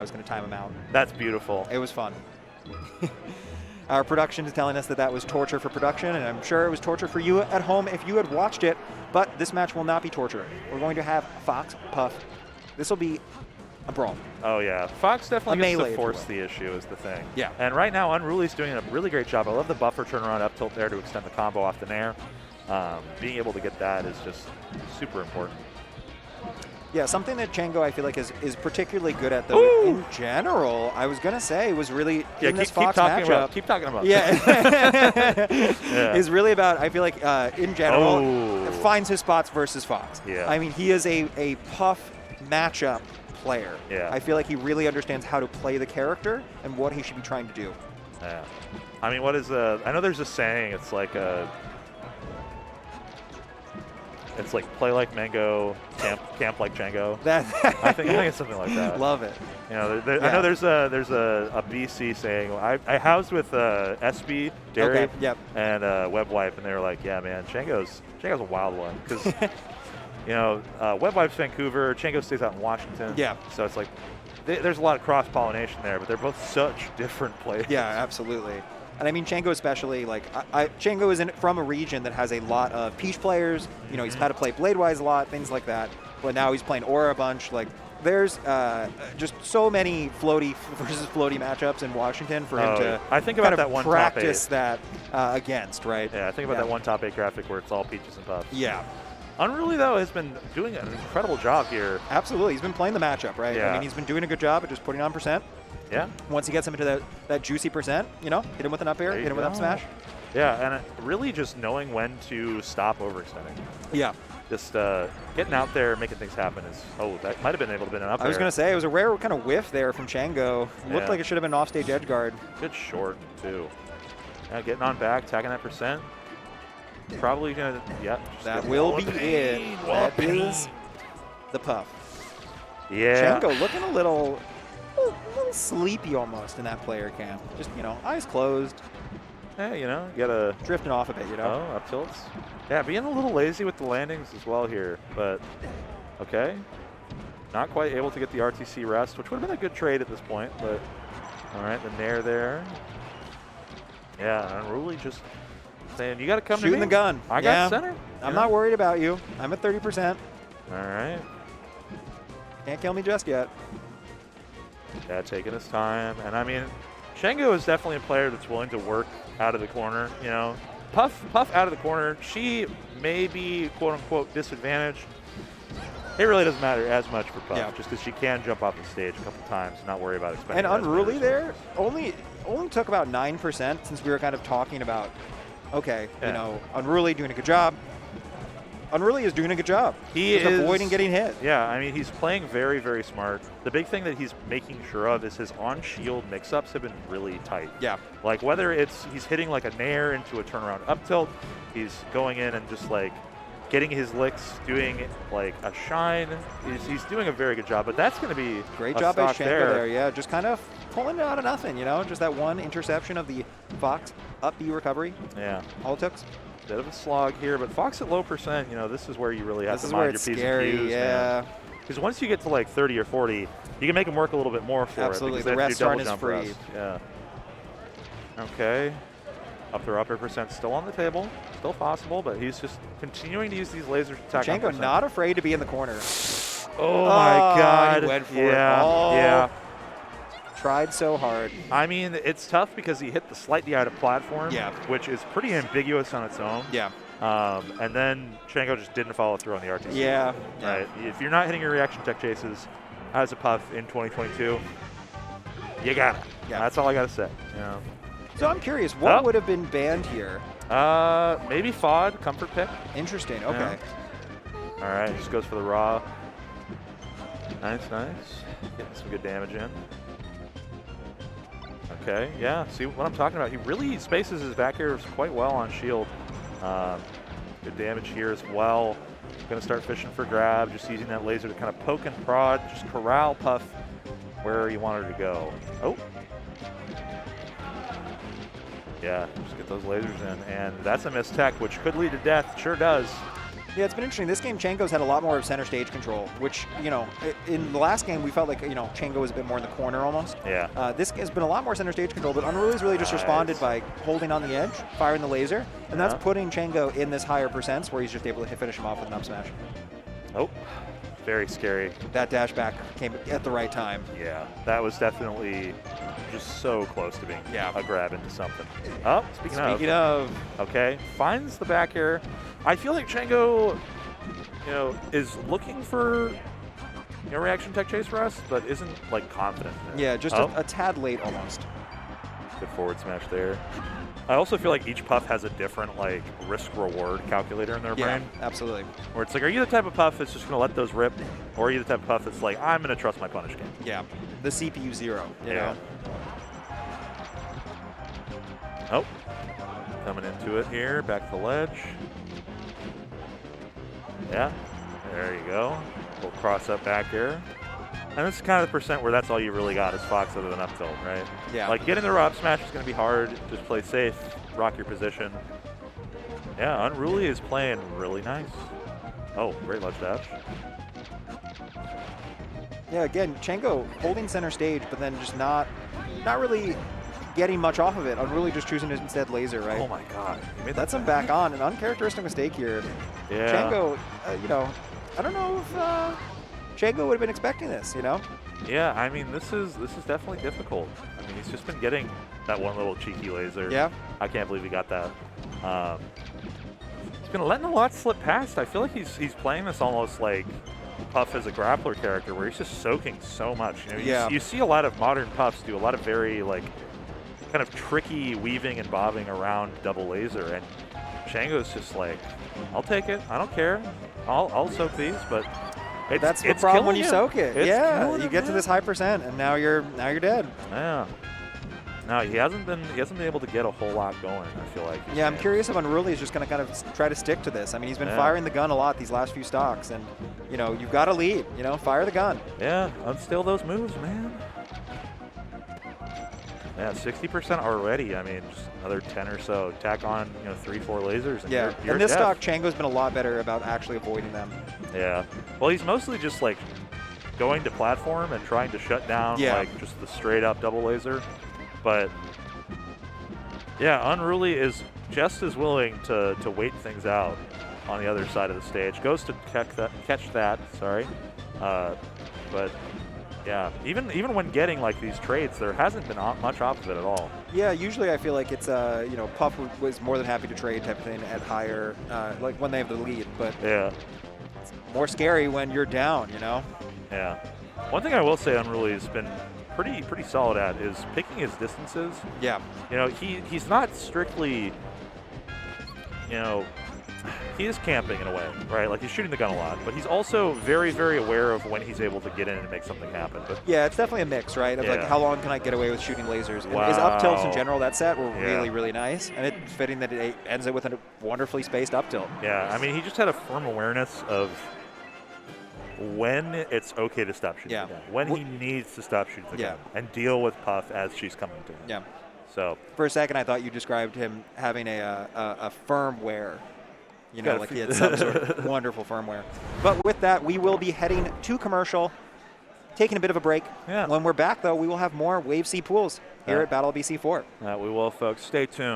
I was going to time him out. That's beautiful. It was fun. Our production is telling us that that was torture for production, and I'm sure it was torture for you at home if you had watched it, but this match will not be torture. We're going to have Fox, Puff. This will be a brawl. Oh, yeah. Fox definitely gets melee, to force the issue is the thing. Yeah. And right now, Unruly's doing a really great job. I love the buffer turnaround up tilt there to extend the combo off the nair. Being able to get that is just super important. Yeah, something that Chango I feel like is particularly good at, though, Ooh. in general, I was going to say was really in this keep Fox talking matchup. keep talking about Yeah. Yeah. Is really about, I feel like, in general, Oh. finds his spots versus Fox. Yeah. I mean, he is a Puff matchup player. Yeah. I feel like he really understands how to play the character and what he should be trying to do. Yeah. I mean, what is I know there's a saying, it's like play like Mango, camp like Chango. That I think it's something like that. Love it. You know, Yeah. I know there's a BC saying. I housed with SB, Dairy, Okay, yep. and WebWipe, and they were like, yeah, man, Chango's a wild one because you know WebWipe's Vancouver, Chango stays out in Washington. Yeah. So it's like there's a lot of cross pollination there, but they're both such different players. Yeah, absolutely. And I mean, Chango especially, like, Chango is from a region that has a lot of Peach players. You know, he's had to play Bladewise a lot, things like that. But now he's playing Aura a bunch. Like, there's just so many floaty versus floaty matchups in Washington for him to I think about kind of that one practice top 8. that against, right? Yeah, I think about that one top 8 graphic where it's all peaches and puffs. Yeah. Unruly, though, has been doing an incredible job here. Absolutely. He's been playing the matchup, right? Yeah. I mean, he's been doing a good job at just putting on percent. Yeah. Once he gets him into that juicy percent, you know, hit him with an up air, hit him with up smash. Yeah, and really just knowing when to stop overextending. Yeah. Just getting out there, making things happen is, that might have been able to be an up air. I was going to say, it was a rare kind of whiff there from Chango. Looked Yeah. like it should have been offstage edge guard. Good short, too. Yeah, getting on back, tagging that percent. Probably going to, That will be it. That is the Puff. Yeah. Chango looking a little sleepy almost in that player cam. Just, you know, eyes closed. Yeah, you know, you got to... Drifting off a bit, you know. Oh, up tilts. Yeah, being a little lazy with the landings as well here, but okay. Not quite able to get the RTC rest, which would have been a good trade at this point, but all right, the nair there. Yeah, Unruly just saying, you got to come Shooting to me. the gun. I Yeah. got center. I'm not worried about you. I'm at 30%. All right. Can't kill me just yet. Yeah, taking his time. And I mean, Chango is definitely a player that's willing to work out of the corner, you know. Puff out of the corner. She may be, quote-unquote, disadvantaged. It really doesn't matter as much for Puff, just because she can jump off the stage a couple times and not worry about expending. And Unruly there only took about 9% since we were kind of talking about, okay, you know, Unruly doing a good job. Unruly is doing a good job. He is avoiding is, getting hit. Yeah, I mean, he's playing very, very smart. The big thing that he's making sure of is his on-shield mix-ups have been really tight. Yeah. Like, whether it's he's hitting like a nair into a turnaround up tilt, he's going in and just like getting his licks, doing like a shine. He's doing a very good job, but that's going to be Great a job by stock Chango there, yeah. Just kind of pulling it out of nothing, you know? Just that one interception of the Fox up B recovery. Yeah. All it took. Bit of a slog here, but Fox at low percent, you know, this is where you really have to mind your P's scary, and Q's, yeah. Because once you get to like 30 or 40, you can make them work a little bit more for Absolutely. it. The rest aren't as free. Rest. Yeah. Okay. Up their upper percent still on the table, still possible, but he's just continuing to use these lasers to attack. Chango not afraid to be in the corner. Oh my God! He went for it. Oh. Yeah. Tried so hard. I mean, it's tough because he hit the slightly out of platform, which is pretty ambiguous on its own. Yeah. And then Chango just didn't follow through on the RTC. Yeah. Right. If you're not hitting your reaction tech chases as a Puff in 2022, you got it. Yeah. That's all I got to say. You know. So I'm curious, what would have been banned here? Maybe FOD, comfort pick. Interesting. Okay. Yeah. All right, just goes for the raw. Nice. Getting some good damage in. Okay, yeah, see what I'm talking about. He really spaces his back airs quite well on shield. Good damage here as well. Gonna start fishing for grab, just using that laser to kind of poke and prod, just corral Puff where you want her to go. Oh. Yeah, just get those lasers in. And that's a missed tech, which could lead to death. Sure does. Yeah, it's been interesting. This game, Chango's had a lot more of center stage control, which, you know, in the last game, we felt like, you know, Chango was a bit more in the corner almost. Yeah. This has been a lot more center stage control, but Unruly's really just responded by holding on the edge, firing the laser, and that's putting Chango in this higher percents where he's just able to finish him off with an up smash. Oh, very scary. That dash back came at the right time. Yeah, that was definitely just so close to being a grab into something. Oh, speaking of. Okay, finds the back air. I feel like Chango, you know, is looking for, you know, reaction tech chase for us, but isn't, like, confident. Yeah, just a tad late almost. Good forward smash there. I also feel like each puff has a different, like, risk-reward calculator in their brain. Yeah, absolutely. Where it's like, are you the type of puff that's just going to let those rip, or are you the type of puff that's like, I'm going to trust my punish game? Yeah, the CPU 0, you know? Oh, coming into it here, back to the ledge. Yeah, there you go. We'll cross up back air. And this is kind of the percent where that's all you really got is Fox other than up tilt, right? Yeah. Like getting the up smash is going to be hard. Just play safe, rock your position. Yeah, Unruly is playing really nice. Oh, great ledge dash. Yeah, again, Chango holding center stage, but then just not really getting much off of it. Unruly just choosing to instead laser, right? Oh my god. That's him back on. An uncharacteristic mistake here. Yeah. Chango, you know, I don't know if Chango would have been expecting this, you know? Yeah, I mean, this is definitely difficult. I mean, he's just been getting that one little cheeky laser. Yeah. I can't believe he got that. He's been letting a lot slip past. I feel like he's playing this almost like Puff as a grappler character where he's just soaking so much. You know, you see a lot of modern Puffs do a lot of very, like, kind of tricky weaving and bobbing around double laser, and Chango's just like, I'll take it. I don't care. I'll soak these, but that's the problem when you soak it. It's you get to this high percent, and now you're dead. Yeah. No, he hasn't been able to get a whole lot going, I feel like. Yeah, I'm curious if Unruly is just going to kind of try to stick to this. I mean, he's been firing the gun a lot these last few stocks, and, you know, you've got to lead. You know, fire the gun. Yeah, unstill those moves, man. Yeah, 60% already. I mean, just another 10 or so. Tack on, you know, 3-4 lasers. And you're in this dead. stock, Chango's been a lot better about actually avoiding them. Yeah. Well, he's mostly just, like, going to platform and trying to shut down, like, just the straight-up double laser. But, yeah, Unruly is just as willing to wait things out on the other side of the stage. Goes to catch that, sorry. But... yeah, even when getting like these trades, there hasn't been much off of it at all. Yeah, usually I feel like it's you know, Puff was more than happy to trade type of thing at higher, like when they have the lead. But it's more scary when you're down, you know. Yeah. One thing I will say Unruly has been pretty solid at is picking his distances. Yeah. You know, he's not strictly, you know, he is camping in a way, right? Like, he's shooting the gun a lot, but he's also very, very aware of when he's able to get in and make something happen. But yeah, it's definitely a mix, right? Of like, how long can I get away with shooting lasers? Wow. His up tilts in general, that set were really, really nice, and it's fitting that it ends it with a wonderfully spaced up tilt. Yeah, I mean, he just had a firm awareness of when it's okay to stop shooting the gun, when he needs to stop shooting the gun, and deal with Puff as she's coming to him. Yeah. So for a second, I thought you described him having a firmware. You know, like he had some sort of wonderful firmware. But with that, we will be heading to commercial, taking a bit of a break. Yeah. When we're back, though, we will have more Wave C pools here at Battle BC4. We will, folks. Stay tuned.